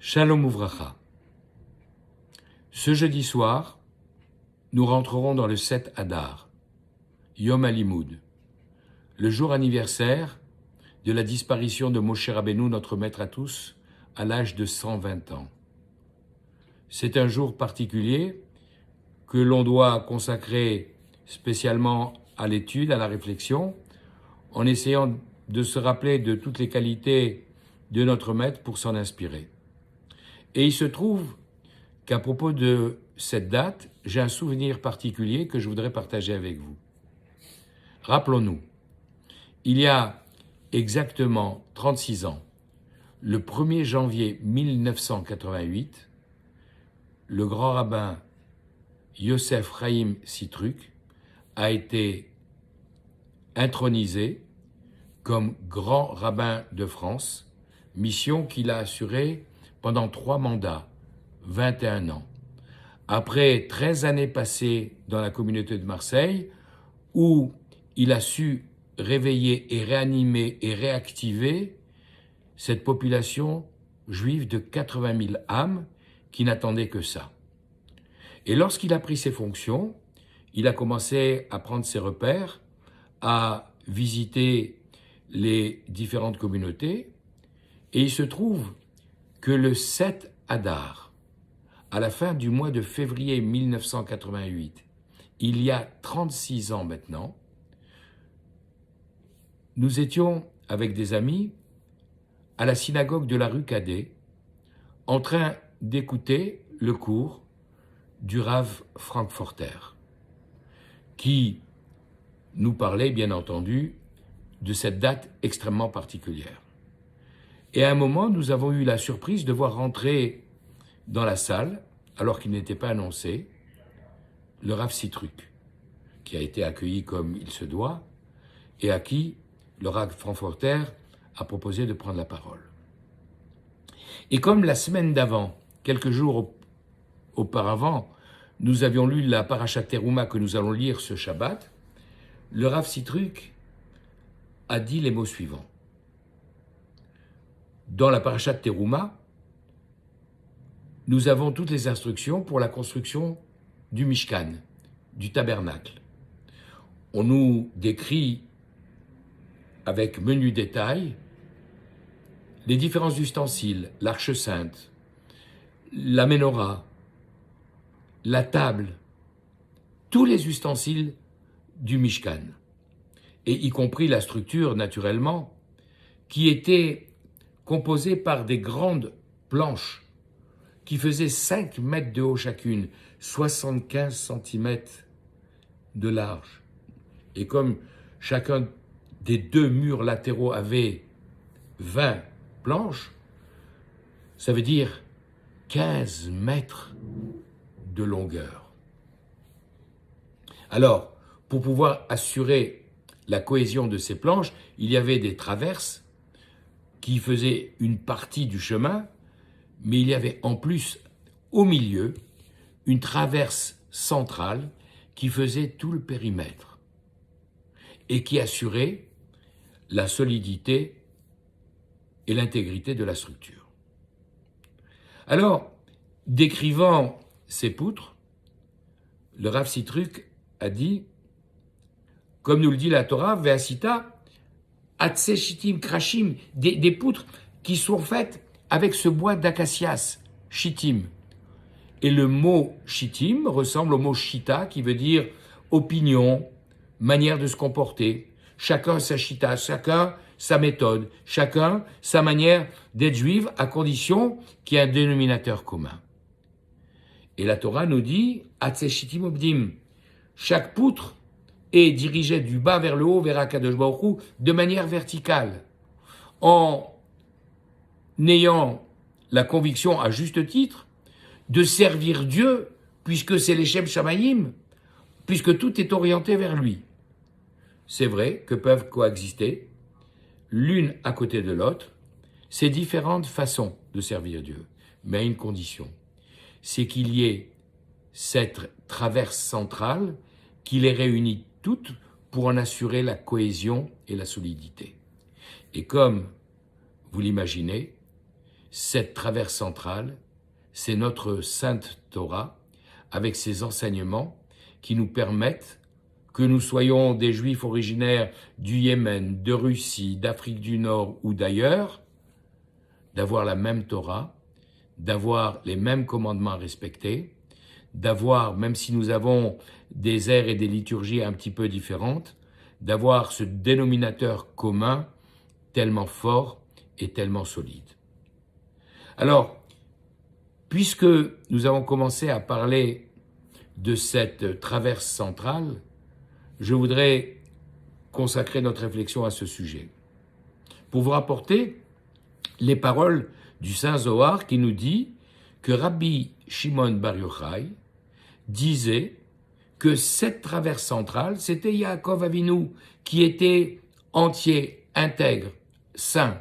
Shalom Uvracha. Ce jeudi soir, nous rentrerons dans le 7 Adar, Yom HaLimoud, le jour anniversaire de la disparition de Moshe Rabbeinu, notre maître à tous, à l'âge de 120 ans. C'est un jour particulier que l'on doit consacrer spécialement à l'étude, à la réflexion, en essayant de se rappeler de toutes les qualités de notre maître pour s'en inspirer. Et il se trouve qu'à propos de cette date, j'ai un souvenir particulier que je voudrais partager avec vous. Rappelons-nous, il y a exactement 36 ans, le 1er janvier 1988, le grand rabbin Yosef Chaim Sitruk a été intronisé comme grand rabbin de France, mission qu'il a assurée pendant 3 mandats, 21 ans. Après 13 années passées dans la communauté de Marseille, où il a su réveiller et réanimer et réactiver cette population juive de 80 000 âmes qui n'attendaient que ça. Et lorsqu'il a pris ses fonctions, il a commencé à prendre ses repères, à visiter les différentes communautés, et il se trouve que le 7 Adar, à la fin du mois de février 1988, il y a 36 ans maintenant, nous étions avec des amis à la synagogue de la rue Cadet, en train d'écouter le cours du Rav Frankforter, qui nous parlait bien entendu de cette date extrêmement particulière. Et à un moment, nous avons eu la surprise de voir rentrer dans la salle, alors qu'il n'était pas annoncé, le Rav Sitruk, qui a été accueilli comme il se doit, et à qui le Rav Frankforter a proposé de prendre la parole. Et comme la semaine d'avant, quelques jours auparavant, nous avions lu la Parashat Teruma que nous allons lire ce Shabbat, le Rav Sitruk a dit les mots suivants. Dans la Parashat Teruma, nous avons toutes les instructions pour la construction du Mishkan, du tabernacle. On nous décrit avec menu détail les différents ustensiles, l'arche sainte, la menorah, la table, tous les ustensiles du Mishkan, et y compris la structure, naturellement, qui était composée par des grandes planches qui faisaient 5 mètres de haut chacune, 75 cm de large. Et comme chacun des 2 murs latéraux avait 20 planches, ça veut dire 15 mètres de longueur. Alors, pour pouvoir assurer la cohésion de ces planches, il y avait des traverses qui faisaient une partie du chemin, mais il y avait en plus, au milieu, une traverse centrale qui faisait tout le périmètre et qui assurait la solidité et l'intégrité de la structure. Alors, décrivant ces poutres, le Rav Sitruk a dit, comme nous le dit la Torah, Ve'asita, Atse Shittim Krashim, des poutres qui sont faites avec ce bois d'acacias, Shittim. Et le mot Shittim ressemble au mot Shita, qui veut dire opinion, manière de se comporter. Chacun sa Shita, chacun sa méthode, chacun sa manière d'être juif, à condition qu'il y ait un dénominateur commun. Et la Torah nous dit, Atse Shittim Obdim, chaque poutre est dirigée du bas vers le haut, vers Akadosh Baruch Hu, de manière verticale, en n'ayant la conviction, à juste titre, de servir Dieu, puisque c'est l'Eshem Shamayim, puisque tout est orienté vers lui. C'est vrai que peuvent coexister, l'une à côté de l'autre, ces différentes façons de servir Dieu, mais à une condition, c'est qu'il y ait cette traverse centrale qui les réunit toutes pour en assurer la cohésion et la solidité. Et comme vous l'imaginez, cette traverse centrale, c'est notre Sainte Torah, avec ses enseignements qui nous permettent, que nous soyons des Juifs originaires du Yémen, de Russie, d'Afrique du Nord ou d'ailleurs, d'avoir la même Torah, d'avoir les mêmes commandements à respecter, d'avoir, même si nous avons des airs et des liturgies un petit peu différentes, d'avoir ce dénominateur commun tellement fort et tellement solide. Alors, puisque nous avons commencé à parler de cette traverse centrale, je voudrais consacrer notre réflexion à ce sujet, pour vous rapporter les paroles du Saint Zohar qui nous dit que Rabbi Shimon Bar Yochai disait que cette traverse centrale, c'était Yaakov Avinu qui était entier, intègre, saint.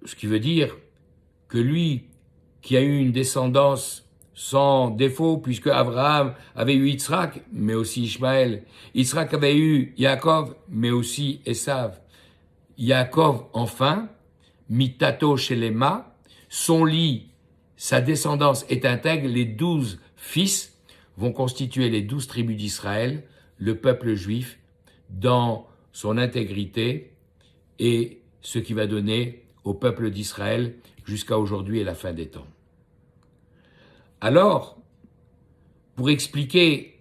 Ce qui veut dire que lui, qui a eu une descendance sans défaut, puisque Abraham avait eu Yitzhak, mais aussi Ishmaël. Yitzhak avait eu Yaakov, mais aussi Esav. Yaakov, enfin, mitato shelema, son lit, sa descendance est intègre, les 12 fils vont constituer les 12 tribus d'Israël, le peuple juif, dans son intégrité, et ce qui va donner au peuple d'Israël jusqu'à aujourd'hui et la fin des temps. Alors, pour expliquer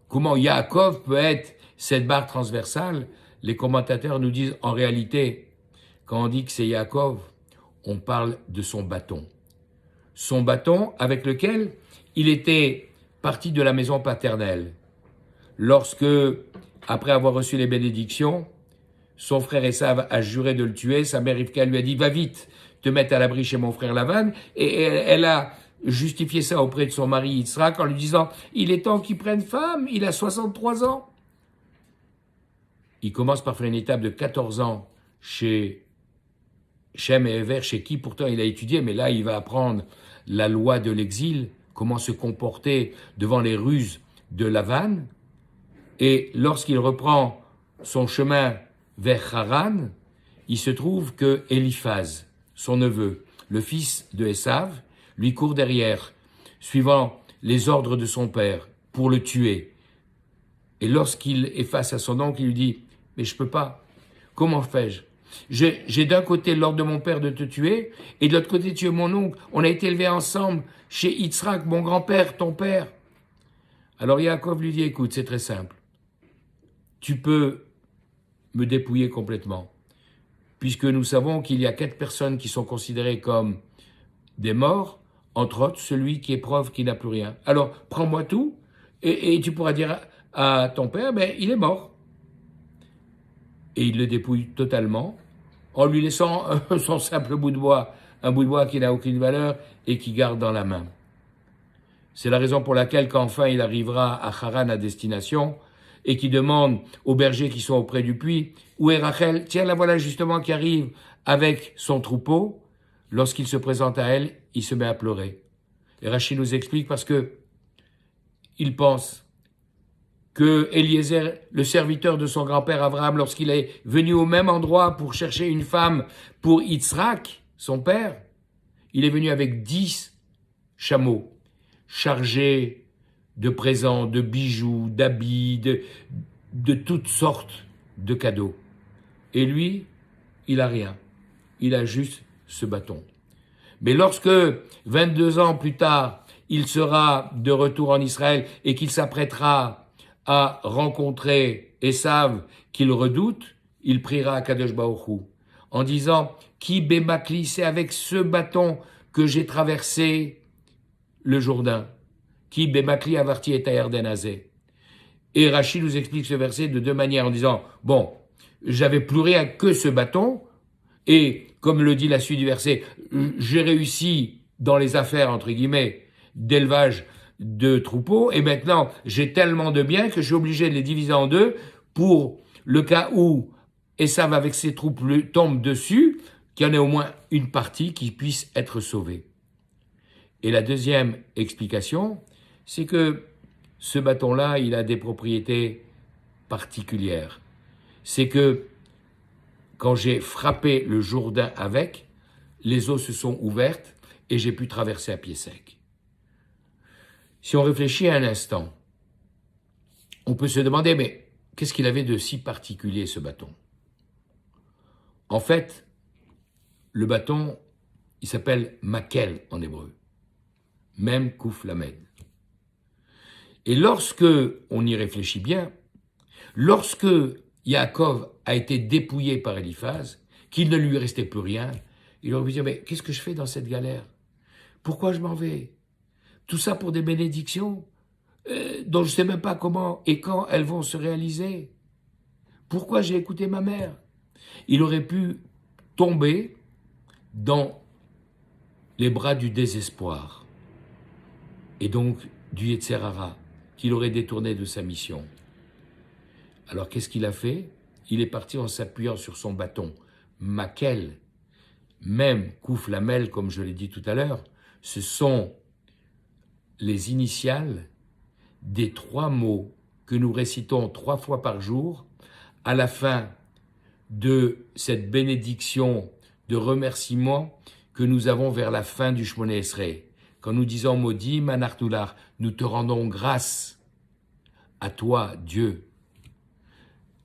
comment Yaakov peut être cette barre transversale, les commentateurs nous disent en réalité, quand on dit que c'est Yaakov, on parle de son bâton. Son bâton avec lequel il était parti de la maison paternelle. Lorsque, après avoir reçu les bénédictions, son frère Esav a juré de le tuer, sa mère Rivka lui a dit « Va vite te mettre à l'abri chez mon frère Lavan » et elle a justifié ça auprès de son mari Yitzhak en lui disant « Il est temps qu'il prenne femme, il a 63 ans ». Il commence par faire une étape de 14 ans chez Shem et Ever, chez qui pourtant il a étudié, mais là il va apprendre la loi de l'exil, comment se comporter devant les ruses de Lavan. Et lorsqu'il reprend son chemin vers Haran, il se trouve que Eliphaz, son neveu, le fils de Esav, lui court derrière, suivant les ordres de son père, pour le tuer. Et lorsqu'il est face à son oncle, il lui dit « Mais je peux pas. Comment fais-je ? J'ai d'un côté l'ordre de mon père de te tuer, et de l'autre côté de tuer mon oncle. On a été élevés ensemble chez Yitzhak, mon grand-père, ton père. » Alors Yaakov lui dit « Écoute, c'est très simple. Tu peux me dépouiller complètement, puisque nous savons qu'il y a 4 personnes qui sont considérées comme des morts, entre autres celui qui est preuve qu'il n'a plus rien. Alors, prends-moi tout, et tu pourras dire à ton père, il est mort. » Et il le dépouille totalement, en lui laissant son simple bout de bois, un bout de bois qui n'a aucune valeur et qui garde dans la main. C'est la raison pour laquelle, quand enfin il arrivera à Haran à destination, et qui demande aux bergers qui sont auprès du puits, où est Rachel? Tiens, la voilà justement qui arrive avec son troupeau. Lorsqu'il se présente à elle, il se met à pleurer. Et Rachid nous explique parce que il pense que Eliezer, le serviteur de son grand-père Abraham, lorsqu'il est venu au même endroit pour chercher une femme pour Yitzhak, son père, il est venu avec 10 chameaux chargés de présents, de bijoux, d'habits, de toutes sortes de cadeaux. Et lui, il a rien. Il a juste ce bâton. Mais lorsque, 22 ans plus tard, il sera de retour en Israël et qu'il s'apprêtera à rencontrer Esav qu'il redoute, il priera à Kadosh Baruch Hu en disant « Qui bémakli, c'est avec ce bâton que j'ai traversé le Jourdain. Qui bémakli avarti et Yarden azé. » Et Rachid nous explique ce verset de 2 manières en disant « Bon, j'avais plus rien que ce bâton, et comme le dit la suite du verset, j'ai réussi dans les affaires, entre guillemets, d'élevage de troupeaux, et maintenant j'ai tellement de biens que je suis obligé de les diviser en 2 pour le cas où Esav avec ses troupes tombe dessus, qu'il y en ait au moins une partie qui puisse être sauvée. » Et la deuxième explication, c'est que ce bâton-là, il a des propriétés particulières. C'est que quand j'ai frappé le Jourdain avec, les eaux se sont ouvertes et j'ai pu traverser à pied sec. Si on réfléchit un instant, on peut se demander, mais qu'est-ce qu'il avait de si particulier ce bâton? En fait, le bâton, il s'appelle Makel en hébreu, même Kouf Lamed. Et lorsque on y réfléchit bien, lorsque Yaakov a été dépouillé par Eliphaz, qu'il ne lui restait plus rien, il aurait pu dire, mais qu'est-ce que je fais dans cette galère? Pourquoi je m'en vais? Tout ça pour des bénédictions dont je ne sais même pas comment et quand elles vont se réaliser. Pourquoi j'ai écouté ma mère? Il aurait pu tomber dans les bras du désespoir et donc du Yetzer Hara, qu'il aurait détourné de sa mission. Alors qu'est-ce qu'il a fait? Il est parti en s'appuyant sur son bâton. Makel, même Kouf Lamel, comme je l'ai dit tout à l'heure, ce sont les initiales des 3 mots que nous récitons 3 fois par jour à la fin de cette bénédiction de remerciement que nous avons vers la fin du Shmoné Esrei. Quand nous disons Modim Anartular, nous te rendons grâce à toi, Dieu.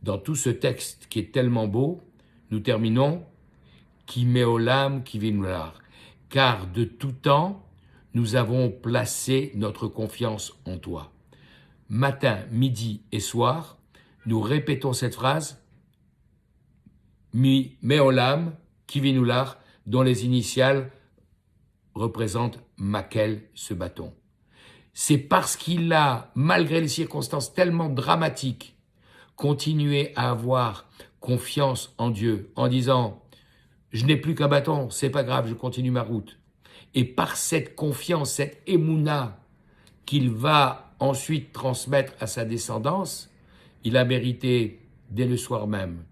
Dans tout ce texte qui est tellement beau, nous terminons Ki meolam ki vinular, car de tout temps, nous avons placé notre confiance en toi. Matin, midi et soir, nous répétons cette phrase Mi meolam ki vinular, dont les initiales représentent Makel, ce bâton. C'est parce qu'il a, malgré les circonstances tellement dramatiques, continué à avoir confiance en Dieu, en disant « Je n'ai plus qu'un bâton, c'est pas grave, je continue ma route ». Et par cette confiance, cette émouna qu'il va ensuite transmettre à sa descendance, il a mérité, dès le soir même,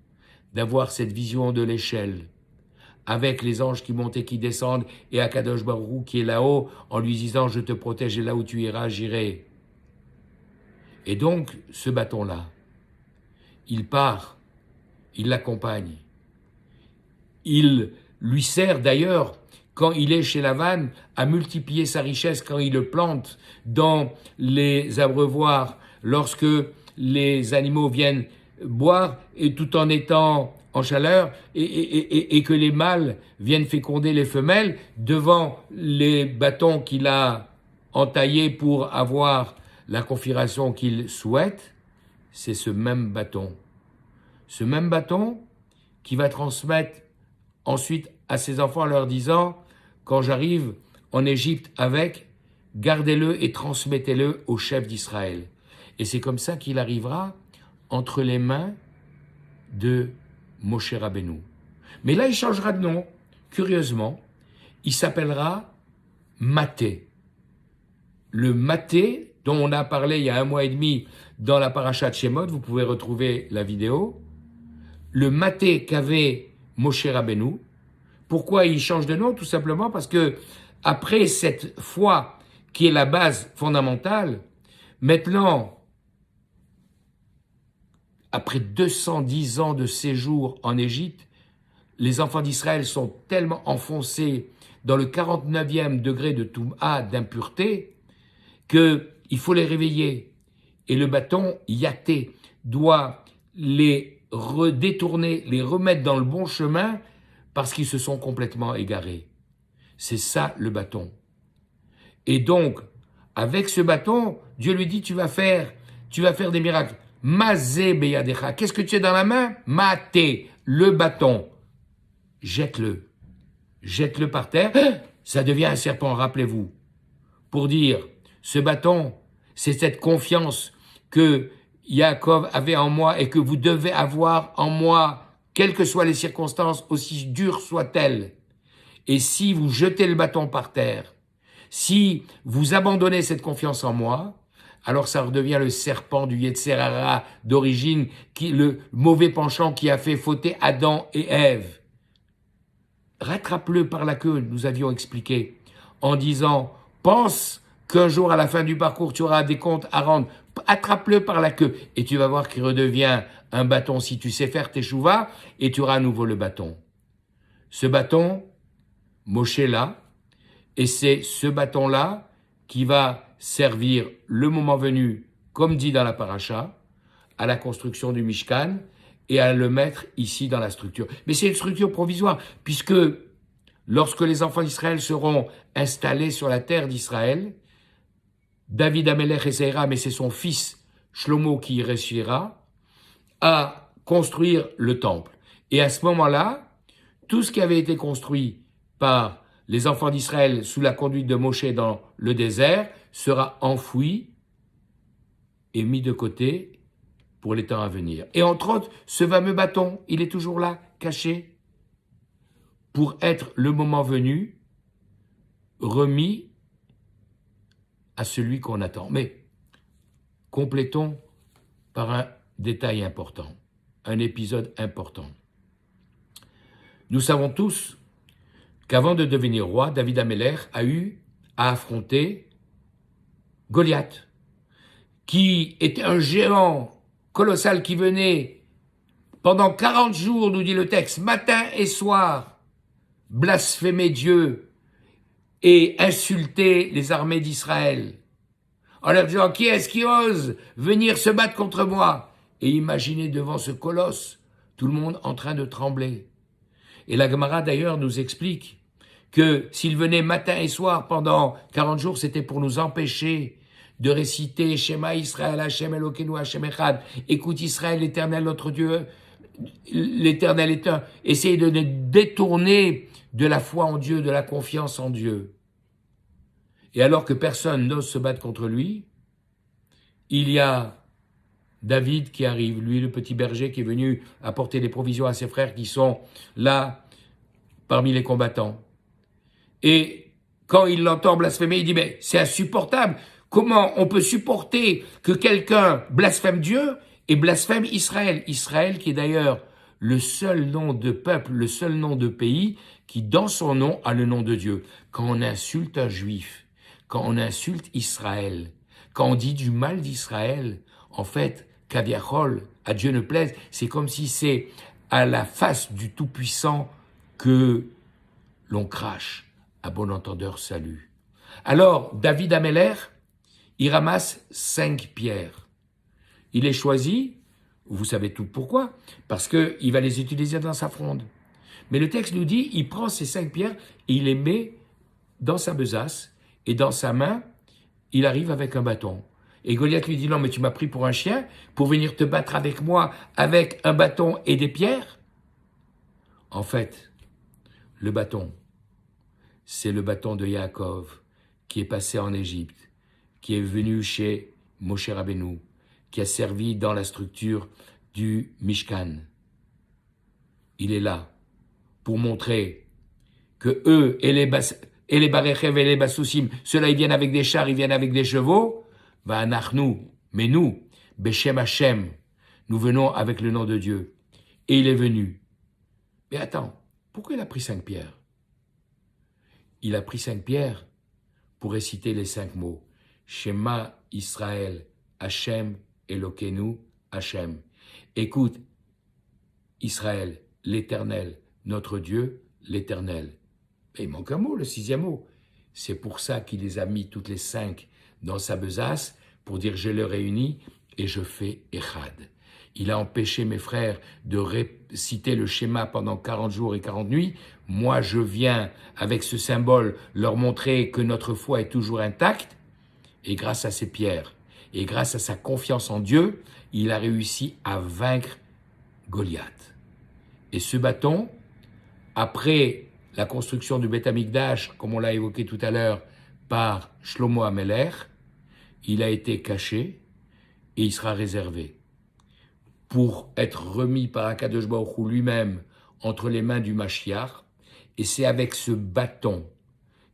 d'avoir cette vision de l'échelle, avec les anges qui montent et qui descendent, et Akadosh Baruch Hu qui est là-haut, en lui disant « Je te protège, et là où tu iras, j'irai ». Et donc, ce bâton-là, il part, il l'accompagne. Il lui sert d'ailleurs, quand il est chez Lavan, à multiplier sa richesse, quand il le plante dans les abreuvoirs, lorsque les animaux viennent boire, et tout en étant en chaleur, et que les mâles viennent féconder les femelles, devant les bâtons qu'il a entaillés pour avoir la configuration qu'il souhaite, c'est ce même bâton. Ce même bâton qui va transmettre ensuite à ses enfants en leur disant « Quand j'arrive en Égypte avec, gardez-le et transmettez-le au chef d'Israël. » Et c'est comme ça qu'il arrivera entre les mains de Moshe Rabbeinu. Mais là, il changera de nom. Curieusement, il s'appellera Maté. Le Maté, dont on a parlé il y a 1 mois et demi dans la paracha de Shemot, vous pouvez retrouver la vidéo. Le Maté qu'avait Moshe Rabbeinu. Pourquoi il change de nom? Tout simplement parce que après cette foi qui est la base fondamentale, maintenant, après 210 ans de séjour en Égypte, les enfants d'Israël sont tellement enfoncés dans le 49e degré de Toum'a, d'impureté, qu'il faut les réveiller. Et le bâton, Yaté, doit les détourner, les remettre dans le bon chemin parce qu'ils se sont complètement égarés. C'est ça le bâton. Et donc, avec ce bâton, Dieu lui dit, tu vas faire des miracles. Mazé beyadecha. Qu'est-ce que tu as dans la main? Maté, le bâton. Jette-le. Jette-le par terre. Ça devient un serpent, rappelez-vous. Pour dire, ce bâton, c'est cette confiance que Yaakov avait en moi et que vous devez avoir en moi, quelles que soient les circonstances, aussi dures soient-elles. Et si vous jetez le bâton par terre, si vous abandonnez cette confiance en moi, alors ça redevient le serpent du Yetzer Hara d'origine, le mauvais penchant qui a fait fauter Adam et Ève. Rattrape-le par la queue, nous avions expliqué, en disant, pense qu'un jour à la fin du parcours, tu auras des comptes à rendre. Attrape-le par la queue et tu vas voir qu'il redevient un bâton si tu sais faire tes chouvas et tu auras à nouveau le bâton. Ce bâton, Moshe là, et c'est ce bâton-là qui va servir le moment venu, comme dit dans la paracha, à la construction du Mishkan et à le mettre ici dans la structure. Mais c'est une structure provisoire, puisque lorsque les enfants d'Israël seront installés sur la terre d'Israël, David Amelech essaiera, mais c'est son fils Shlomo qui y réussira, à construire le temple. Et à ce moment-là, tout ce qui avait été construit par les enfants d'Israël sous la conduite de Moshe dans le désert sera enfoui et mis de côté pour les temps à venir. Et entre autres, ce fameux bâton, il est toujours là, caché, pour être le moment venu remis à celui qu'on attend. Mais complétons par un détail important, un épisode important. Nous savons tous qu'avant de devenir roi, David Amelech a eu à affronter Goliath, qui était un géant colossal qui venait pendant 40 jours, nous dit le texte, matin et soir, blasphémer Dieu et insulter les armées d'Israël, en leur disant, qui est-ce qui ose venir se battre contre moi? Et imaginez devant ce colosse, tout le monde en train de trembler. Et la Gemara d'ailleurs nous explique que s'il venait matin et soir pendant 40 jours, c'était pour nous empêcher de réciter Shema Israël, Hashem Elokeinu, Hashem Echad. Écoute Israël, l'Éternel notre Dieu, l'Éternel est un. Essayez de nous détourner de la foi en Dieu, de la confiance en Dieu. Et alors que personne n'ose se battre contre lui, il y a David qui arrive, lui le petit berger qui est venu apporter des provisions à ses frères qui sont là parmi les combattants. Et quand il l'entend blasphémer, il dit, mais c'est insupportable. Comment on peut supporter que quelqu'un blasphème Dieu et blasphème Israël? Israël qui est d'ailleurs le seul nom de peuple, le seul nom de pays qui dans son nom a le nom de Dieu. Quand on insulte un juif, quand on insulte Israël, quand on dit du mal d'Israël, en fait, Kaviachol, à Dieu ne plaise, c'est comme si c'est à la face du Tout-Puissant que l'on crache. À bon entendeur, salut. Alors, David Amelech, il ramasse 5 pierres. Il les choisit, vous savez tout pourquoi, parce qu'il va les utiliser dans sa fronde. Mais le texte nous dit, il prend ces 5 pierres et il les met dans sa besace, et dans sa main, il arrive avec un bâton. Et Goliath lui dit, non, mais tu m'as pris pour un chien, pour venir te battre avec moi, avec un bâton et des pierres? En fait, le bâton, c'est le bâton de Yaakov, qui est passé en Égypte, qui est venu chez Moshe Rabbeinu, qui a servi dans la structure du Mishkan. Il est là pour montrer que eux et les Barechev et les Bassoussim, ceux-là ils viennent avec des chars, ils viennent avec des chevaux, va anachnu, mais nous, Beshem Hashem, nous venons avec le nom de Dieu. Et il est venu. Mais attends, pourquoi il a pris 5 pierres? Il a pris 5 pierres pour réciter les 5 mots. Shema Israël, Hashem Elokeinu, Hashem. Écoute, Israël, l'Éternel, notre Dieu, l'Éternel. Et il manque un mot, le 6e mot. C'est pour ça qu'il les a mis toutes les 5 dans sa besace, pour dire je les réunis et je fais Echad. Il a empêché mes frères de réciter le schéma pendant 40 jours et 40 nuits. Moi, je viens avec ce symbole leur montrer que notre foi est toujours intacte. Et grâce à ces pierres, et grâce à sa confiance en Dieu, il a réussi à vaincre Goliath. Et ce bâton, après la construction du Beth Amikdash, comme on l'a évoqué tout à l'heure, par Shlomo Amelech, il a été caché et il sera réservé pour être remis par Akadosh Baruch Hu lui-même entre les mains du Mashiach. Et c'est avec ce bâton,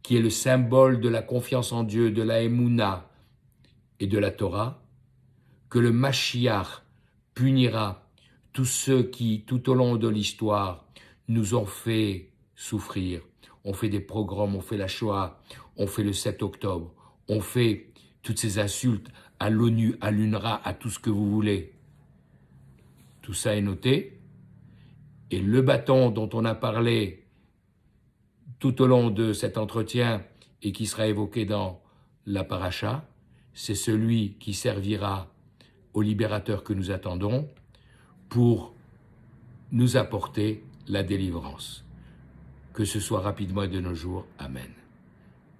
qui est le symbole de la confiance en Dieu, de la Emouna et de la Torah, que le Mashiach punira tous ceux qui, tout au long de l'histoire, nous ont fait souffrir. On fait des pogroms, on fait la Shoah, on fait le 7 octobre, on fait toutes ces insultes à l'ONU, à l'UNRWA, à tout ce que vous voulez. Tout ça est noté. Et le bâton dont on a parlé tout au long de cet entretien et qui sera évoqué dans la paracha, c'est celui qui servira au libérateur que nous attendons pour nous apporter la délivrance. Que ce soit rapidement et de nos jours. Amen.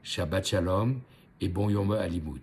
Shabbat Shalom et bon Yom Alimoud.